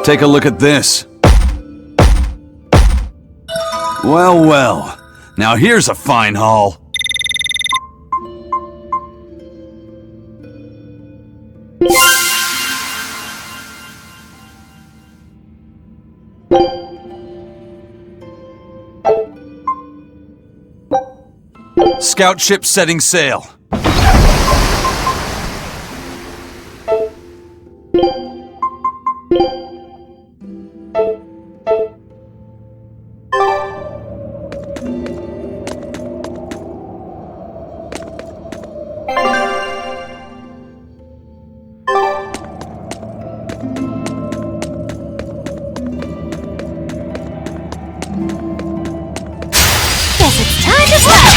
Take a look at this. Well, well. Now here's a fine haul. Scout ship setting sail. Guess it's time to fly!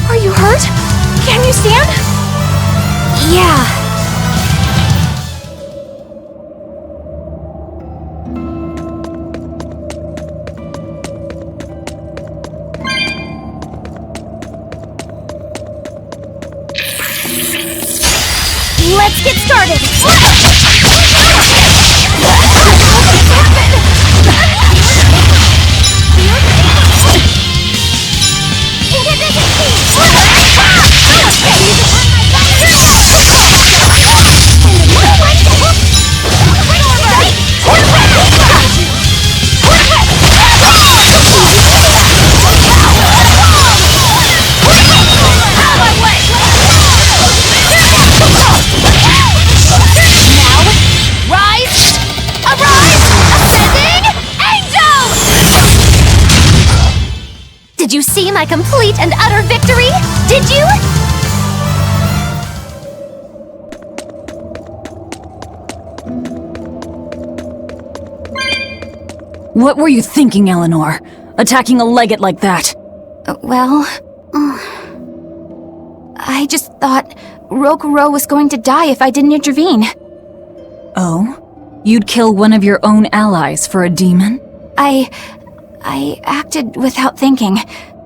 Are you hurt? Can you stand? Yeah. Let's get started! Did you see my complete and utter victory? Did you? What were you thinking, Eleanor? Attacking a legate like that? Well, I just thought Rokuro was going to die if I didn't intervene. Oh? You'd kill one of your own allies for a demon? I acted without thinking.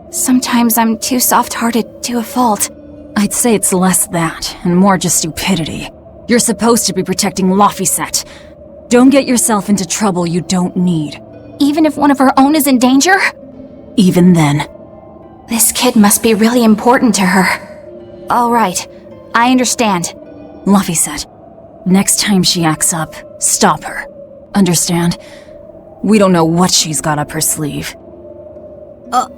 Sometimes I'm too soft-hearted to a fault. I'd say it's less that, and more just stupidity. You're supposed to be protecting Laphicet. Don't get yourself into trouble you don't need. Even if one of her own is in danger? Even then. This kid must be really important to her. All right, I understand. Laphicet, next time she acts up, stop her. Understand? We don't know what she's got up her sleeve.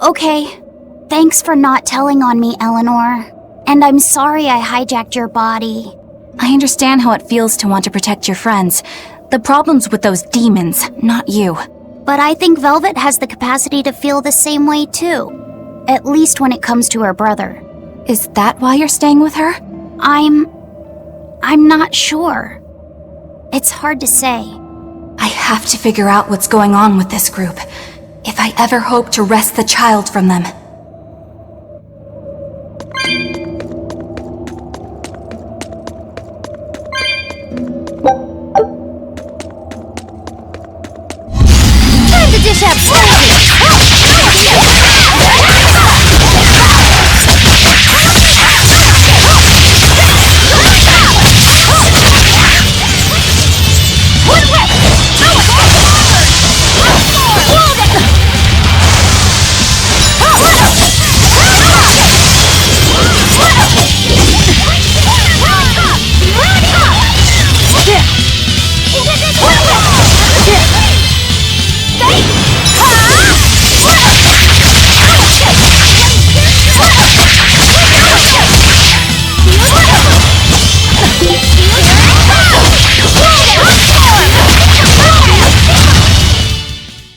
Okay. Thanks for not telling on me, Eleanor. And I'm sorry I hijacked your body. I understand how it feels to want to protect your friends. The problem's with those demons, not you. But I think Velvet has the capacity to feel the same way too. At least when it comes to her brother. Is that why you're staying with her? I'm not sure. It's hard to say. I have to figure out what's going on with this group, if I ever hope to wrest the child from them. Time to dish out flavors!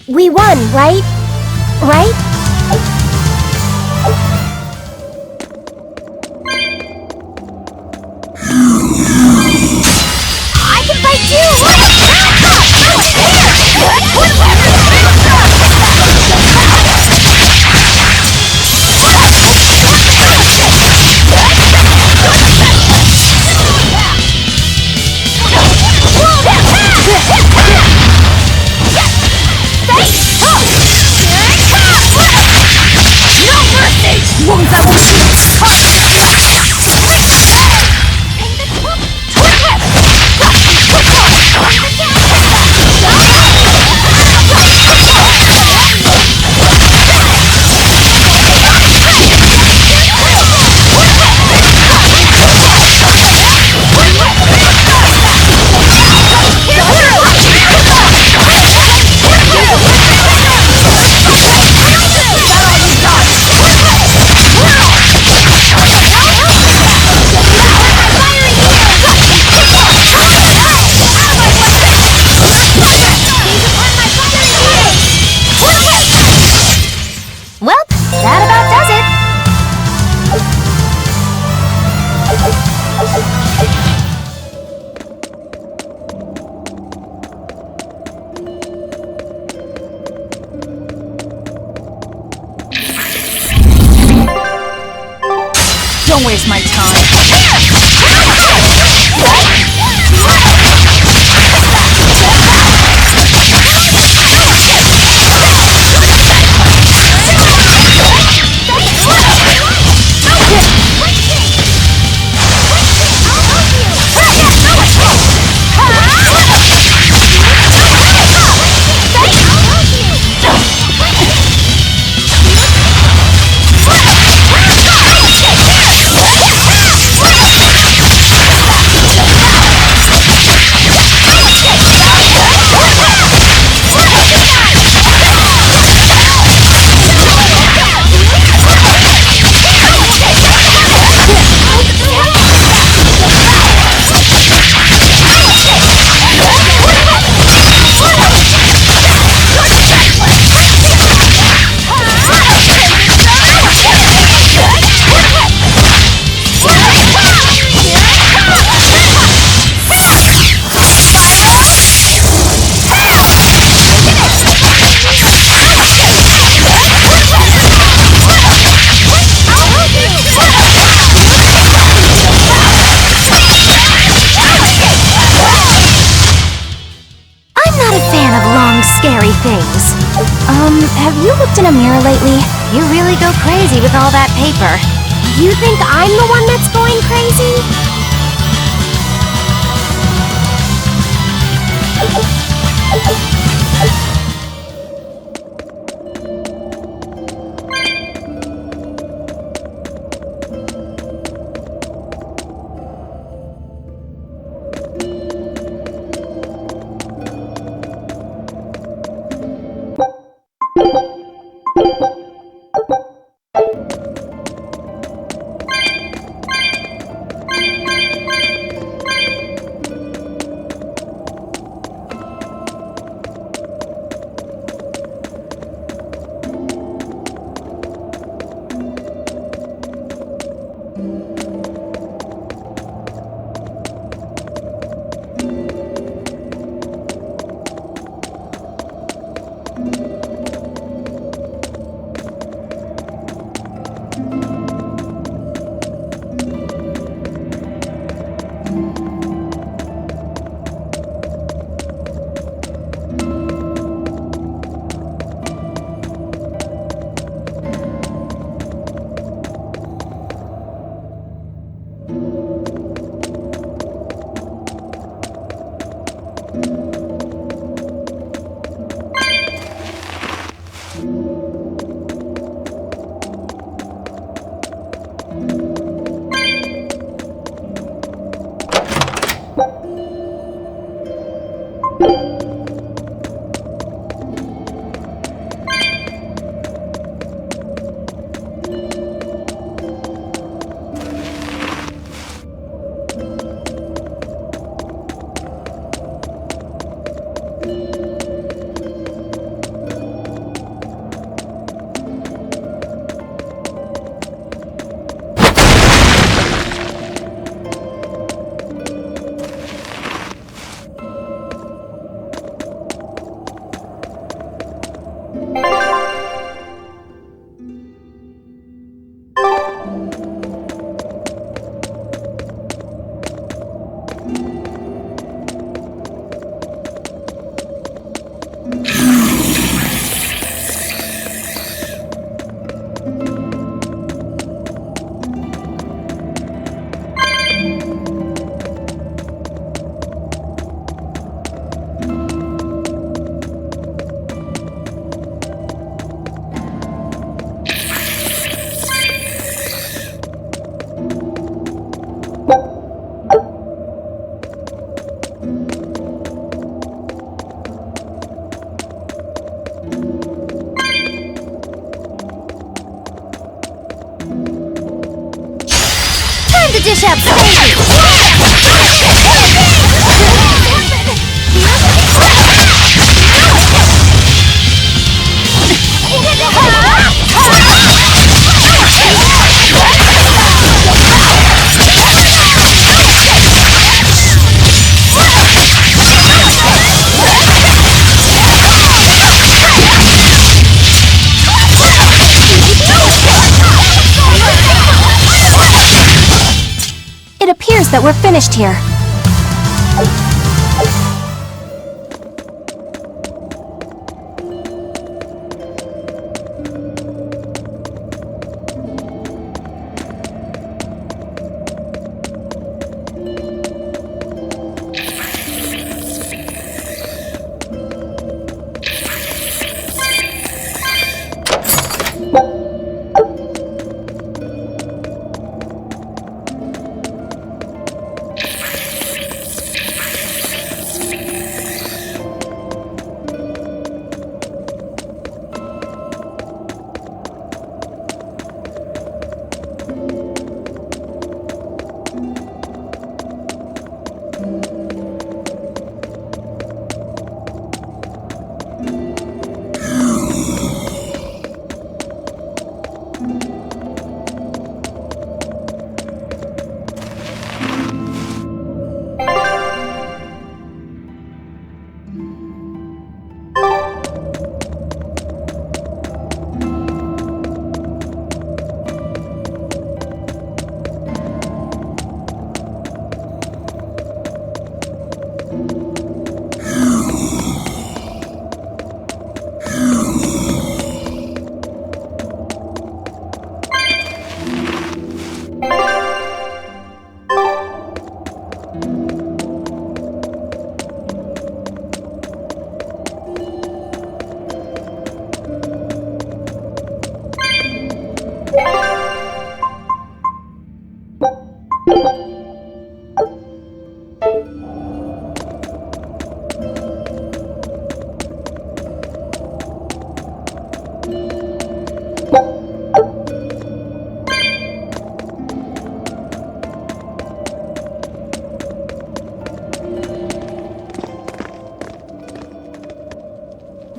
We won, right? Right? I can fight too! Don't waste my time. Scary things. Have you looked in a mirror lately? You really go crazy with all that paper. You think I'm the one that's going crazy? to dish out space! promise that we're finished here.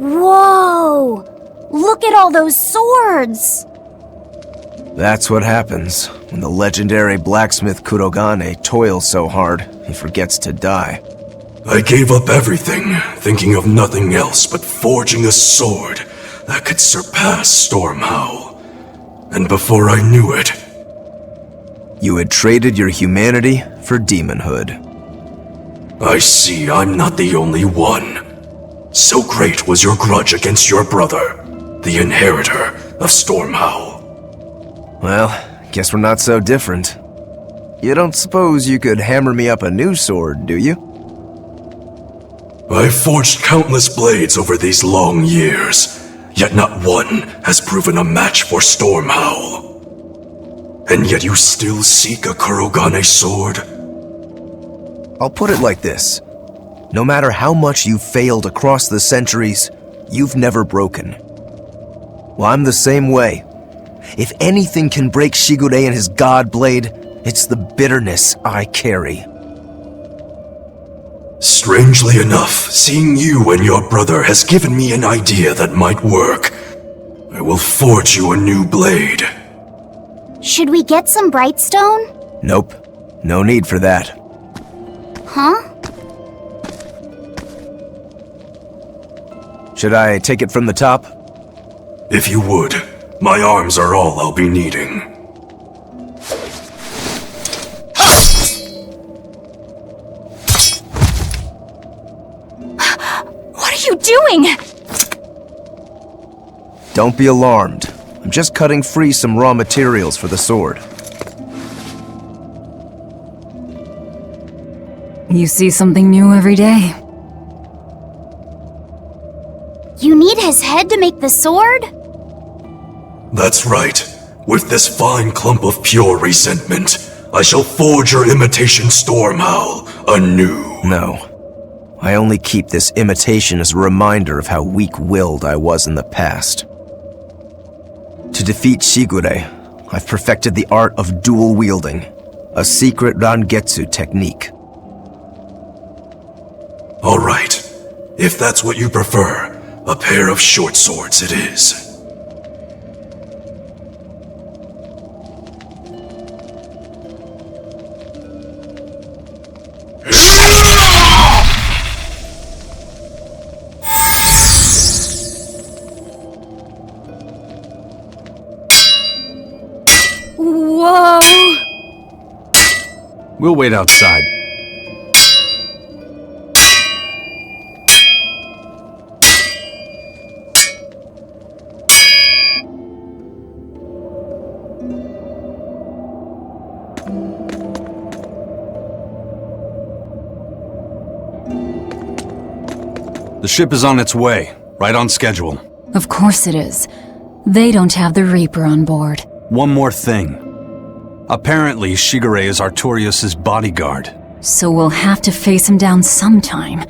Whoa! Look at all those swords! That's what happens when the legendary blacksmith Kurogane toils so hard, he forgets to die. I gave up everything, thinking of nothing else but forging a sword that could surpass Stormhowl. And before I knew it... You had traded your humanity for demonhood. I see I'm not the only one. So great was your grudge against your brother, the inheritor of Stormhowl. Well, guess we're not so different. You don't suppose you could hammer me up a new sword, do you? I've forged countless blades over these long years, yet not one has proven a match for Stormhowl. And yet you still seek a Kurogane sword? I'll put it like this. No matter how much you've failed across the centuries, you've never broken. Well, I'm the same way. If anything can break Shigure and his god blade, it's the bitterness I carry. Strangely enough, seeing you and your brother has given me an idea that might work. I will forge you a new blade. Should we get some Brightstone? Nope. No need for that. Huh? Should I take it from the top? If you would. My arms are all I'll be needing. What are you doing? Don't be alarmed. I'm just cutting free some raw materials for the sword. You see something new every day. You need his head to make the sword? That's right. With this fine clump of pure resentment, I shall forge your imitation Stormhowl anew. No. I only keep this imitation as a reminder of how weak-willed I was in the past. To defeat Shigure, I've perfected the art of dual wielding, a secret Rangetsu technique. All right. If that's what you prefer, a pair of short swords it is. Whoa! We'll wait outside. The ship is on its way, right on schedule. Of course it is. They don't have the Reaper on board. One more thing. Apparently, Shigure is Artorius' bodyguard. So we'll have to face him down sometime,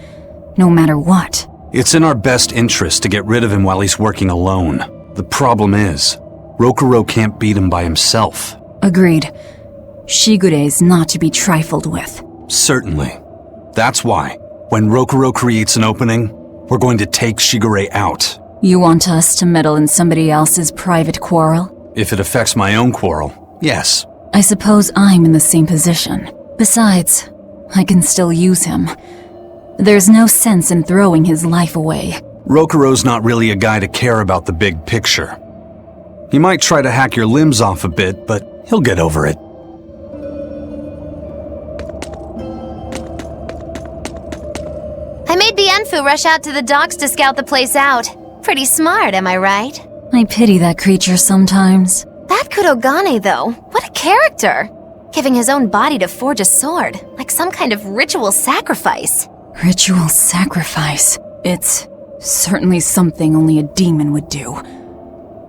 no matter what. It's in our best interest to get rid of him while he's working alone. The problem is, Rokuro can't beat him by himself. Agreed. Shigure is not to be trifled with. Certainly. That's why, when Rokuro creates an opening, we're going to take Shigure out. You want us to meddle in somebody else's private quarrel? If it affects my own quarrel, yes. I suppose I'm in the same position. Besides, I can still use him. There's no sense in throwing his life away. Rokuro's not really a guy to care about the big picture. He might try to hack your limbs off a bit, but he'll get over it. I made the Enfu rush out to the docks to scout the place out. Pretty smart, am I right? I pity that creature sometimes. That Kurogane, though, what a character! Giving his own body to forge a sword, like some kind of ritual sacrifice. Ritual sacrifice. It's certainly something only a demon would do.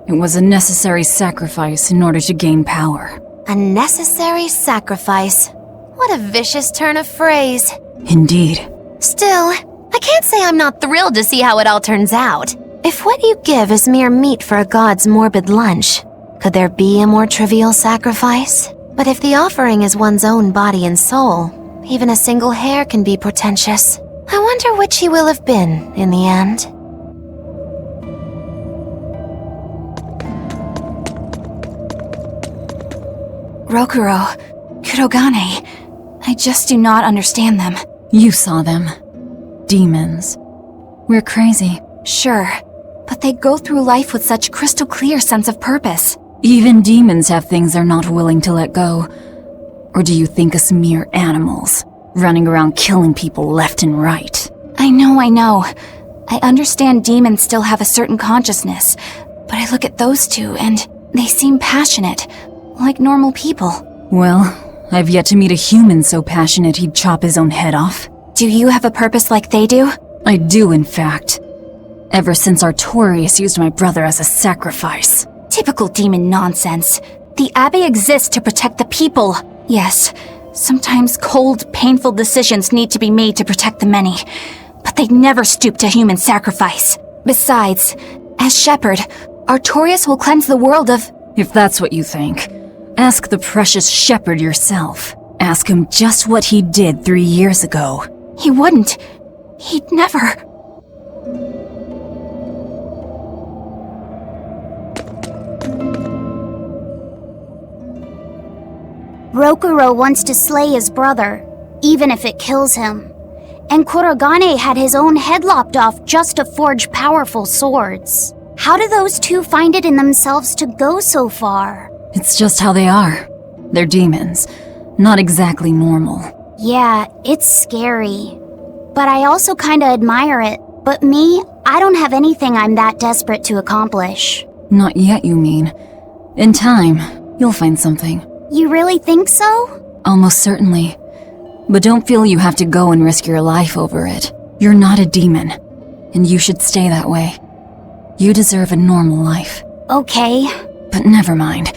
It was a necessary sacrifice in order to gain power. A necessary sacrifice. What a vicious turn of phrase. Indeed. Still, I can't say I'm not thrilled to see how it all turns out. If what you give is mere meat for a god's morbid lunch, could there be a more trivial sacrifice? But if the offering is one's own body and soul, even a single hair can be portentous. I wonder which he will have been in the end. Rokuro, Kurogane, I just do not understand them. You saw them. Demons. We're crazy. Sure, but they go through life with such crystal clear sense of purpose. Even demons have things they're not willing to let go. Or do you think us mere animals, running around killing people left and right? I know. I understand demons still have a certain consciousness, but I look at those two and they seem passionate, like normal people. Well, I've yet to meet a human so passionate he'd chop his own head off. Do you have a purpose like they do? I do, in fact. Ever since Artorius used my brother as a sacrifice. Typical demon nonsense. The Abbey exists to protect the people. Yes, sometimes cold, painful decisions need to be made to protect the many, but they'd never stoop to human sacrifice. Besides, as shepherd, Artorius will cleanse the world of— If that's what you think, ask the precious shepherd yourself. Ask him just what he did 3 years ago. He wouldn't. He'd never. Rokuro wants to slay his brother, even if it kills him. And Kurogane had his own head lopped off just to forge powerful swords. How do those two find it in themselves to go so far? It's just how they are. They're demons. Not exactly normal. Yeah, it's scary. But I also kinda admire it. But me, I don't have anything I'm that desperate to accomplish. Not yet, you mean. In time, you'll find something. You really think so? Almost certainly. But don't feel you have to go and risk your life over it. You're not a demon, and you should stay that way. You deserve a normal life. Okay. But never mind.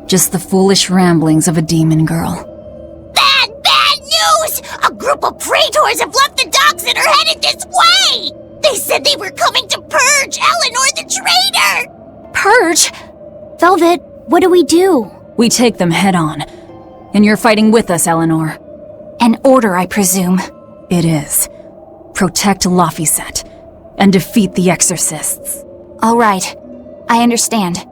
Just the foolish ramblings of a demon girl. Bad news! A group of praetors have left the docks and are headed this way! They said they were coming to purge Eleanor the traitor! Purge? Velvet, what do we do? We take them head on. And you're fighting with us, Eleanor. An order, I presume. It is. Protect Laphicet and defeat the exorcists. All right. I understand.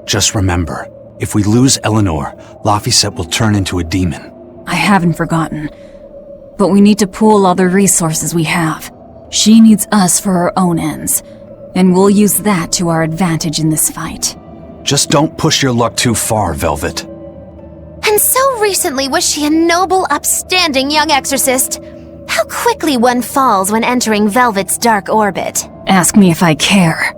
Just remember, if we lose Eleanor, Laphicet will turn into a demon. I haven't forgotten. But we need to pool all the resources we have. She needs us for her own ends, and we'll use that to our advantage in this fight. Just don't push your luck too far, Velvet. And so recently was she a noble, upstanding young exorcist. How quickly one falls when entering Velvet's dark orbit. Ask me if I care.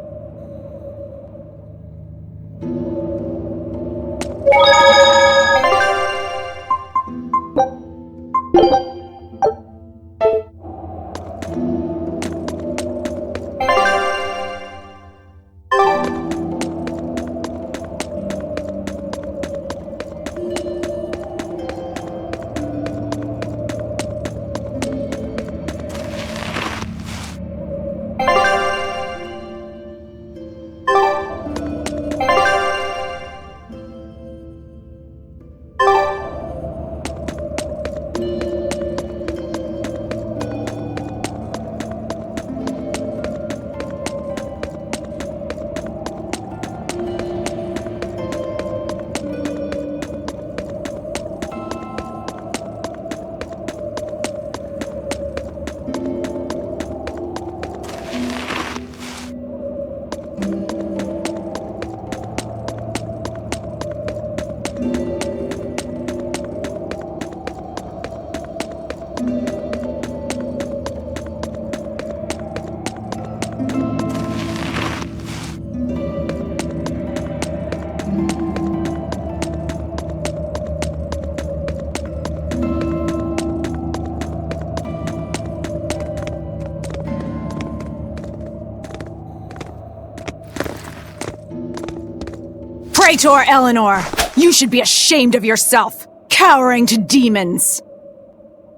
Traitor Eleanor! You should be ashamed of yourself, cowering to demons!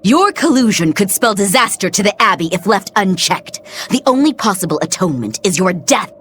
Your collusion could spell disaster to the Abbey if left unchecked. The only possible atonement is your death.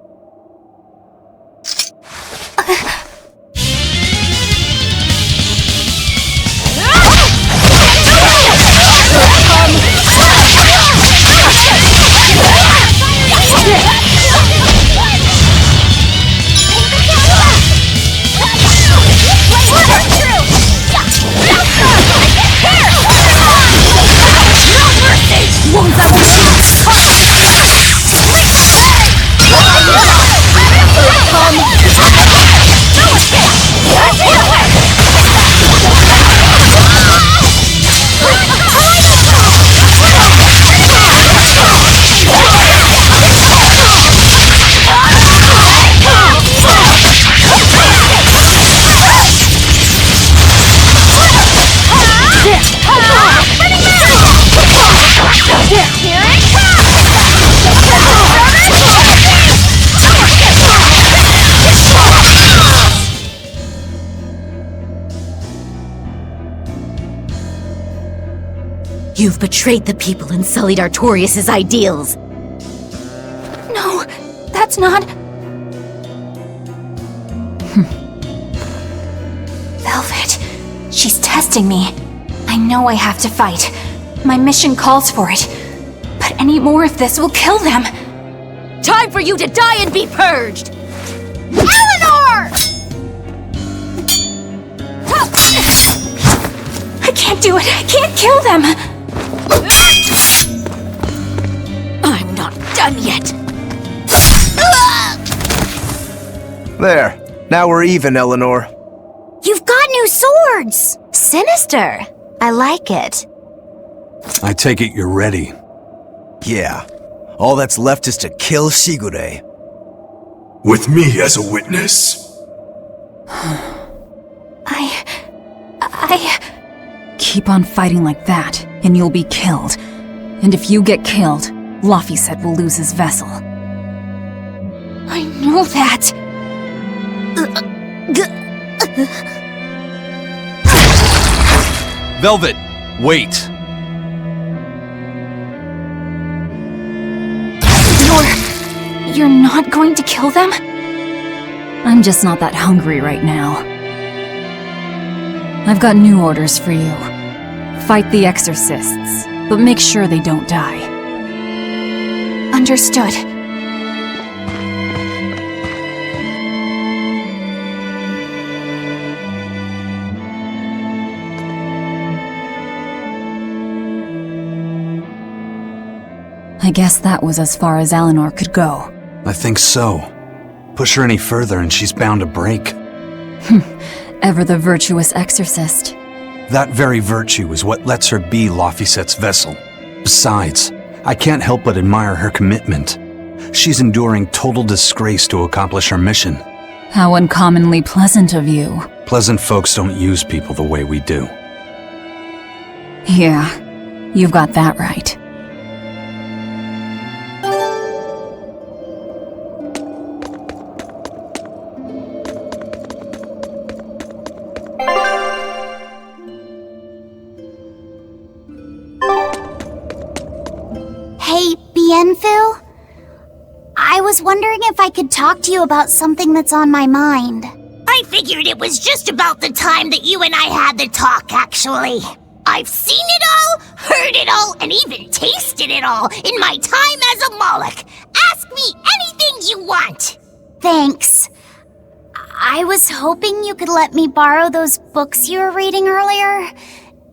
You've betrayed the people and sullied Artorius' ideals. No, that's not... Velvet, she's testing me. I know I have to fight. My mission calls for it. But any more of this will kill them. Time for you to die and be purged! Eleanor! I can't do it. I can't kill them. I'm not done yet. There. Now we're even, Eleanor. You've got new swords! Sinister. I like it. I take it you're ready. Yeah. All that's left is to kill Shigure. With me as a witness. Keep on fighting like that, and you'll be killed. And if you get killed, Laphicet will lose his vessel. I know that. Velvet, wait. You're not going to kill them? I'm just not that hungry right now. I've got new orders for you. Fight the exorcists, but make sure they don't die. Understood. I guess that was as far as Eleanor could go. I think so. Push her any further and she's bound to break. Ever the virtuous exorcist. That very virtue is what lets her be Laphicet's vessel. Besides, I can't help but admire her commitment. She's enduring total disgrace to accomplish her mission. How uncommonly pleasant of you. Pleasant folks don't use people the way we do. Yeah, you've got that right. Hey, Bienfil? I was wondering if I could talk to you about something that's on my mind. I figured it was just about the time that you and I had the talk, actually. I've seen it all, heard it all, and even tasted it all in my time as a Moloch. Ask me anything you want. Thanks. I was hoping you could let me borrow those books you were reading earlier,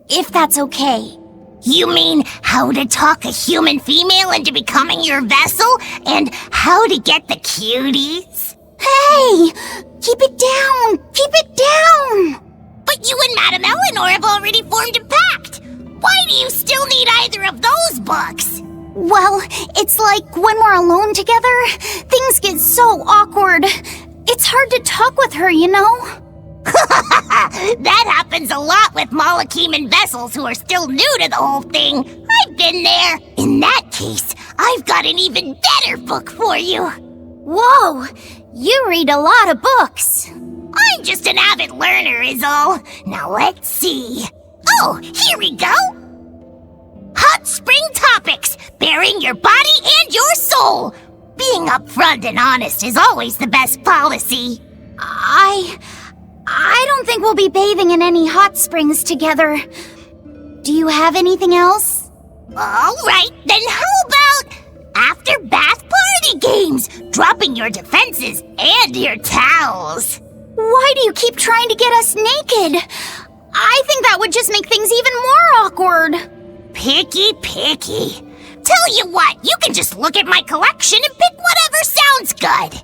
if that's okay. You mean how to talk a human female into becoming your vessel, and how to get the cuties? Hey! Keep it down! Keep it down! But you and Madame Eleanor have already formed a pact. Why do you still need either of those books? Well, it's like when we're alone together, things get so awkward. It's hard to talk with her, you know? That happens a lot with Molocheman vessels who are still new to the whole thing. I've been there. In that case, I've got an even better book for you. Whoa! You read a lot of books. I'm just an avid learner is all. Now let's see. Oh, here we go. Hot Spring Topics, bearing your body and your soul. Being upfront and honest is always the best policy. I don't think we'll be bathing in any hot springs together. Do you have anything else? All right, then how about after bath party games, dropping your defenses and your towels? Why do you keep trying to get us naked? I think that would just make things even more awkward. Picky. Tell you what, you can just look at my collection and pick whatever sounds good.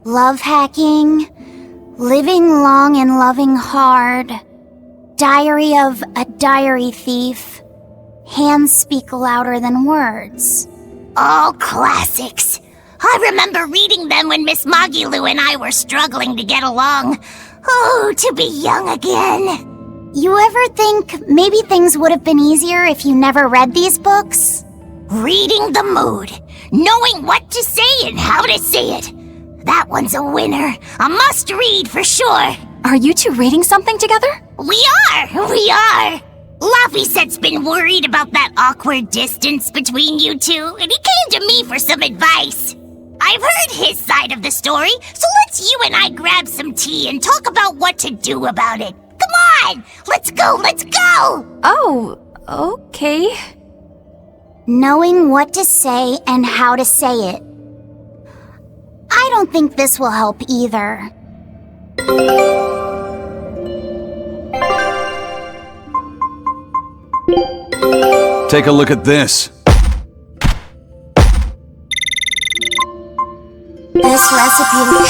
Love hacking, living long and loving hard, diary of a diary thief, hands speak louder than words. All classics. I remember reading them when Miss Magilu and I were struggling to get along. Oh, to be young again. You ever think maybe things would have been easier if you never read these books? Reading the mood, knowing what to say and how to say it. That one's a winner. A must-read for sure. Are you two reading something together? We are. Laphicet's been worried about that awkward distance between you two, and he came to me for some advice. I've heard his side of the story, so let's you and I grab some tea and talk about what to do about it. Come on, let's go. Oh, okay. Knowing what to say and how to say it. I don't think this will help either. Take a look at this. This recipe...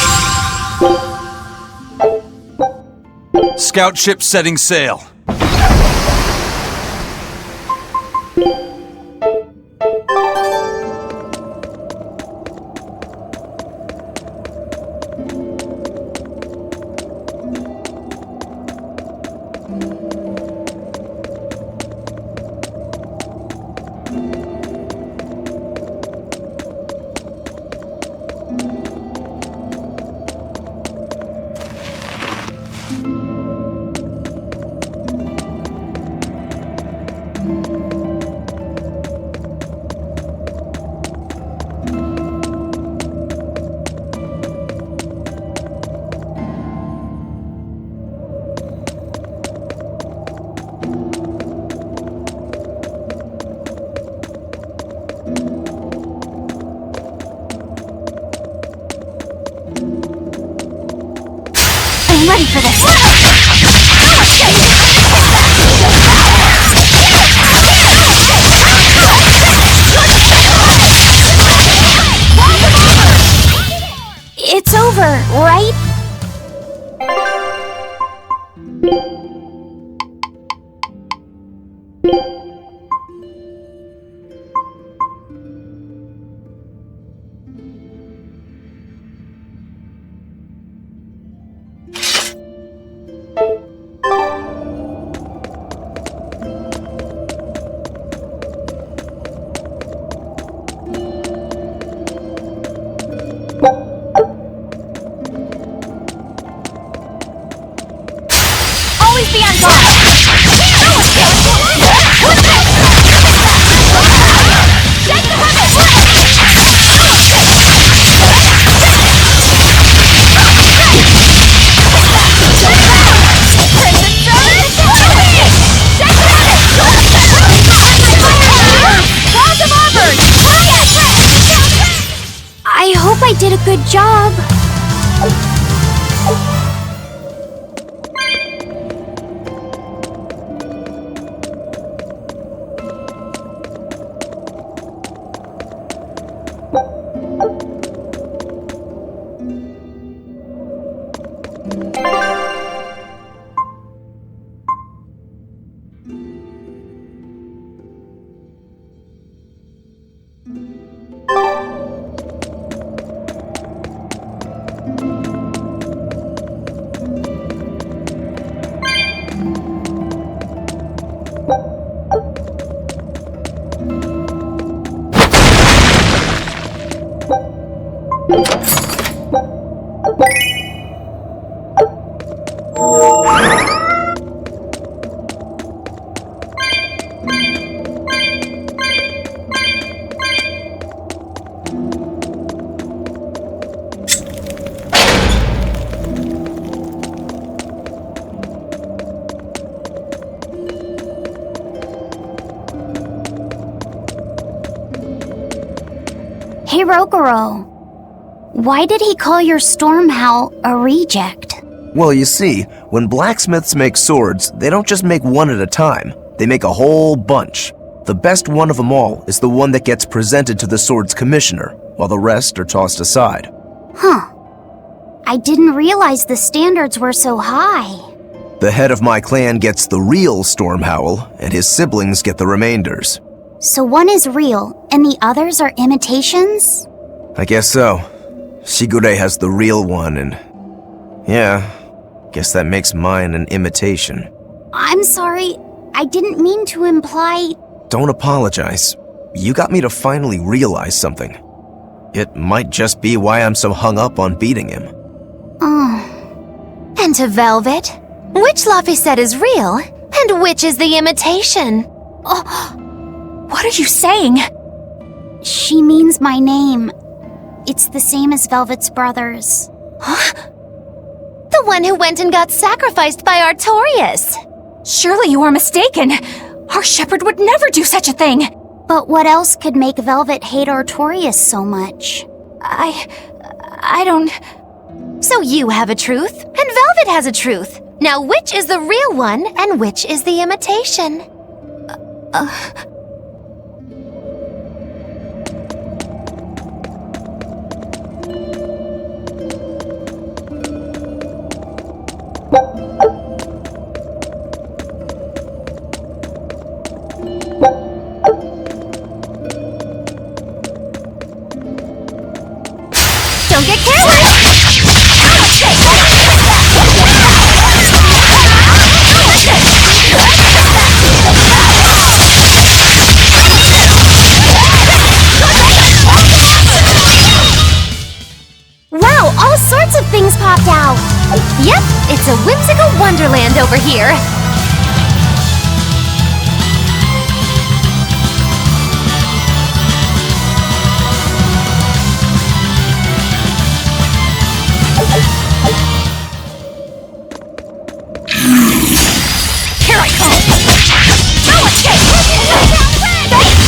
Scout ship setting sail. I'm ready for this. It's over, right? Always be on guard! I hope I did a good job. Hey, Rokuro. Why did he call your storm howl a reject? Well, you see, when blacksmiths make swords, they don't just make one at a time. They make a whole bunch. The best one of them all is the one that gets presented to the sword's commissioner, while the rest are tossed aside. Huh. I didn't realize the standards were so high. The head of my clan gets the real storm howl, and his siblings get the remainders. So one is real, and the others are imitations? I guess so. Shigure has the real one, and... yeah, guess that makes mine an imitation. I'm sorry, I didn't mean to imply... Don't apologize. You got me to finally realize something. It might just be why I'm so hung up on beating him. Oh. And to Velvet, which Laphicet is real, and which is the imitation? Oh, what are you saying? She means my name. It's the same as Velvet's brothers. Huh? The one who went and got sacrificed by Artorias. Surely you are mistaken. Our shepherd would never do such a thing. But what else could make Velvet hate Artorias so much? I don't... So you have a truth, and Velvet has a truth. Now which is the real one, and which is the imitation? Don't get careless! Wow, all sorts of things popped out! Yep, it's a whimsical wonderland over here. Here I come! No escape! What?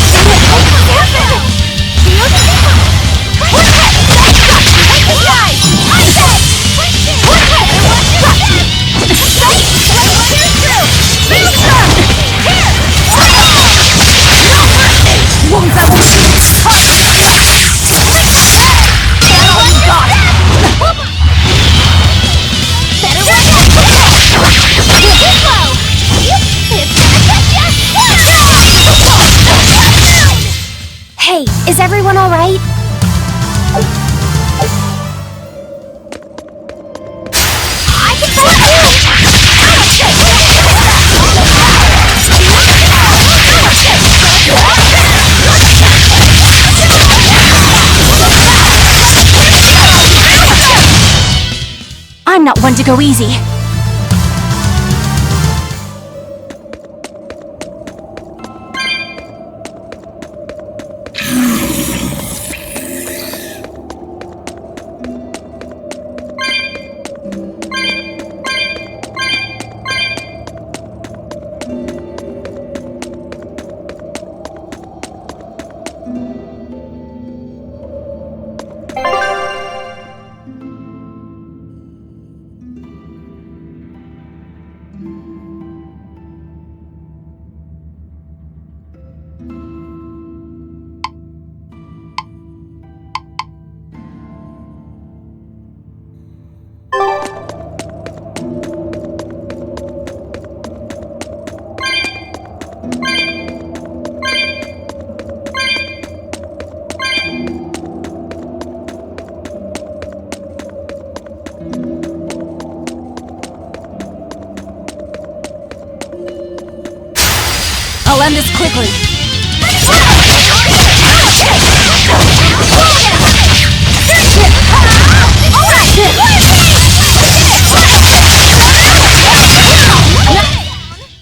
I'm not one to go easy. I'll end this quickly.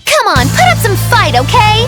Come on, put up some fight, okay?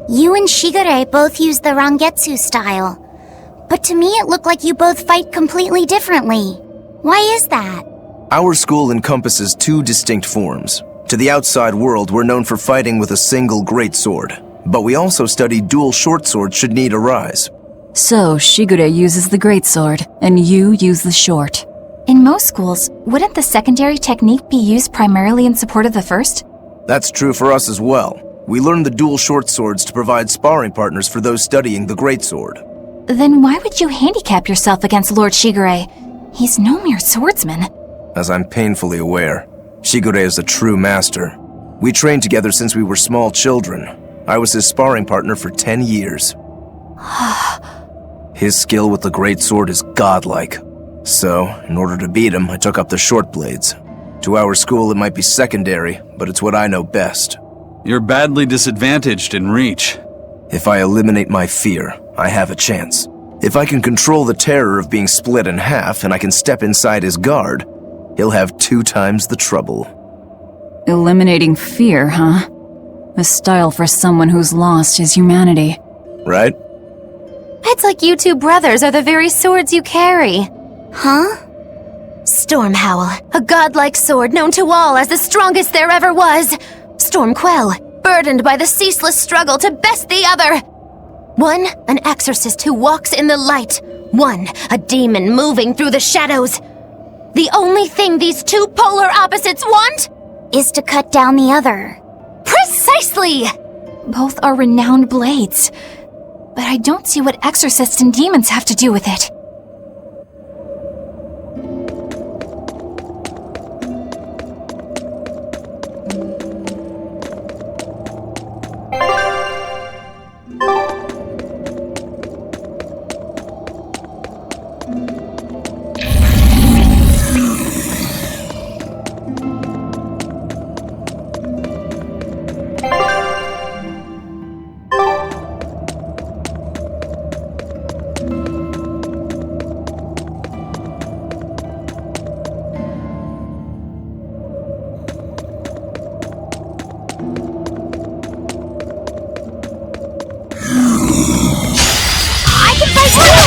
You and Shigure both use the Rangetsu style. But to me it looked like you both fight completely differently. Why is that? Our school encompasses two distinct forms. To the outside world, we're known for fighting with a single greatsword. But we also study dual short swords should need arise. So, Shigure uses the greatsword, and you use the short. In most schools, wouldn't the secondary technique be used primarily in support of the first? That's true for us as well. We learn the dual short swords to provide sparring partners for those studying the greatsword. Then why would you handicap yourself against Lord Shigure? He's no mere swordsman. As I'm painfully aware, Shigure is a true master. We trained together since we were small children. I was his sparring partner for 10 years. His skill with the greatsword is godlike. So, in order to beat him, I took up the short blades. To our school, it might be secondary, but it's what I know best. You're badly disadvantaged in reach. If I eliminate my fear, I have a chance. If I can control the terror of being split in half and I can step inside his guard, he'll have 2 times the trouble. Eliminating fear, huh? A style for someone who's lost his humanity. Right? It's like you two brothers are the very swords you carry. Huh? Stormhowl, a godlike sword known to all as the strongest there ever was. Stormquell, burdened by the ceaseless struggle to best the other. One, an exorcist who walks in the light. One, a demon moving through the shadows. The only thing these two polar opposites want is to cut down the other. Precisely! Both are renowned blades. But I don't see what exorcists and demons have to do with it. I can fight too!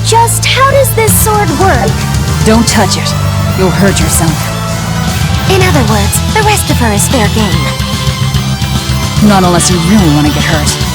Just how does this sword work? Don't touch it. You'll hurt yourself. In other words, the rest of her is fair game. Not unless you really want to get hurt.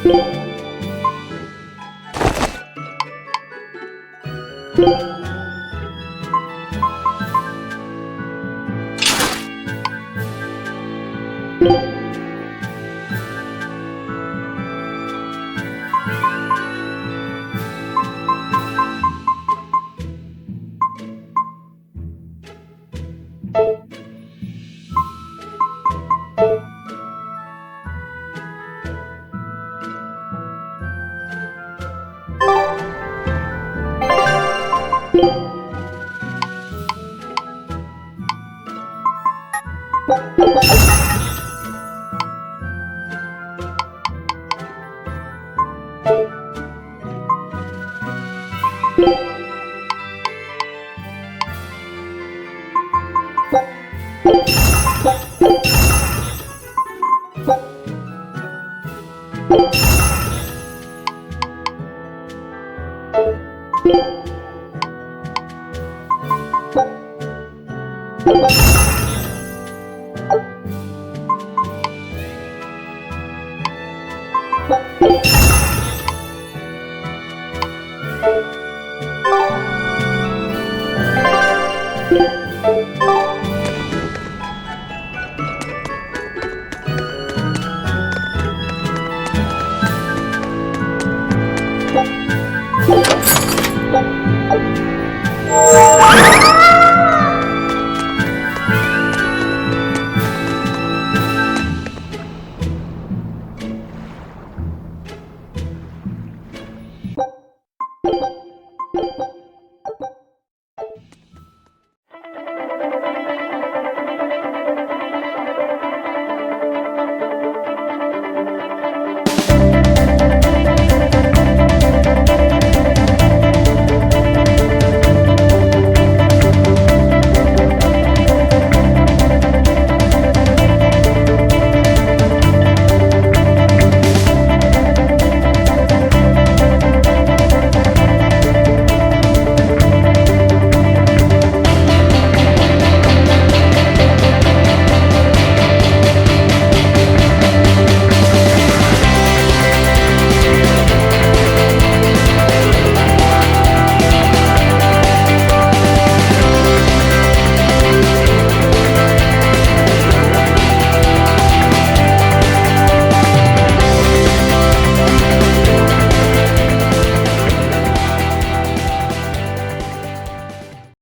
You